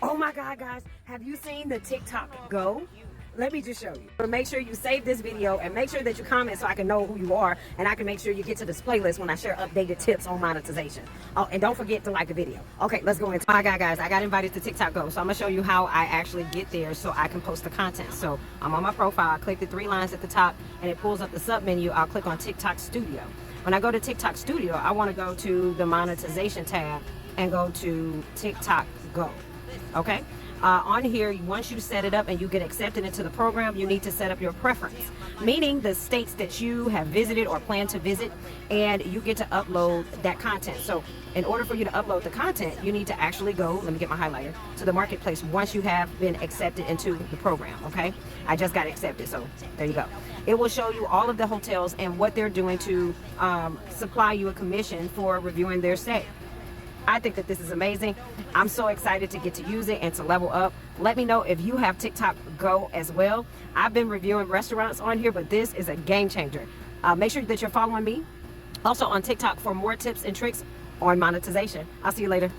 Oh my God, guys, have you seen the TikTok Go? Let me just show you. Make sure you save this video and make sure that you comment so I can know who you are and I can make sure you get to this playlist when I share updated tips on monetization. Oh, and don't forget to like the video. Okay, let's go into it. Oh my God, guys, I got invited to TikTok Go. So I'm gonna show you how I actually get there so I can post the content. So I'm on my profile, I click the three lines at the top and it pulls up the sub menu. I'll click on TikTok Studio. When I go to TikTok Studio, I wanna go to the monetization tab and go to TikTok Go, okay? On here, once you set it up and you get accepted into the program, you need to set up your preference, meaning the states that you have visited or plan to visit, and you get to upload that content. So in order for you to upload the content, you need to actually go, let me get my highlighter, to the marketplace once you have been accepted into the program, okay? I just got accepted, so there you go. It will show you all of the hotels and what they're doing to supply you a commission for reviewing their stay. I think that this is amazing. I'm so excited to get to use it and to level up. Let me know if you have TikTok Go as well. I've been reviewing restaurants on here, but this is a game changer. Make sure that you're following me also on TikTok for more tips and tricks on monetization. I'll see you later.